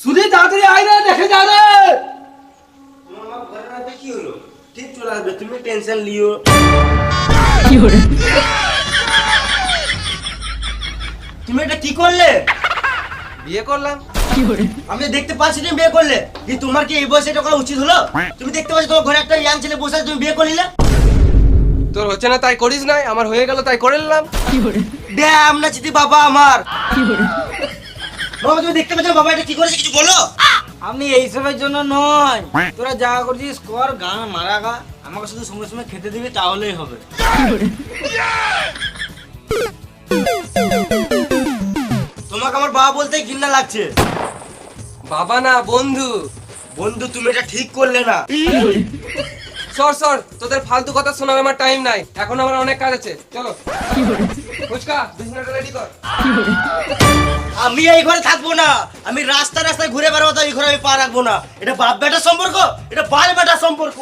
সুধি তাড়াতাড়ি আয় না, দেখে যা রে। তোমার মা ঘরে রাতে কি হলো? ঠিক চলে আসবে, তুমি টেনশন লিও। তুমি এটা কি করলে? বিয়ে করলাম। আমি তো দেখতে পাচ্ছি তুমি বিয়ে করলে। যে তোমার কি এই বয়সে এটা করা উচিত হলো? তুমি দেখতে পাচ্ছ তোমার ঘরে একটা ইয়াং ছেলে বসে আছে, তুমি বিয়ে করলে? তোর হচ্ছে না তাই করিস নাই, আমার হয়ে গেল তাই করে নিলাম। ড্যাম না চিতি বাবা আমার। বাবা তুমি দেখতে পাচ্ছ বাবা এটা কি করেছে, কিছু বলো। আমি এইসবের জন্য নয়, তোরা যা করছিস কর, গান মারা গা, আমাকে শুধু সঙ্গে সঙ্গে খেতে দিবি তাহলেই হবে। তোমাকে আমার বাবা বলতেই ঘৃণা লাগছে। বাবা না, বন্ধু। বন্ধু তুমি এটা ঠিক করলে না। সর সর, তোদের ফালতু কথা শোনার আমার টাইম নাই, এখন আমার অনেক কাজ আছে, চলো। ফুচকা বিছানাটা রেডি কর। আমি এই ঘরে থাকবো না, আমি রাস্তায় রাস্তায় ঘুরে বেড়াবো, তো এই ঘরে আমি পা রাখবো না। এটা বাপ বেটার সম্পর্ক, এটা বাল বেটার সম্পর্ক।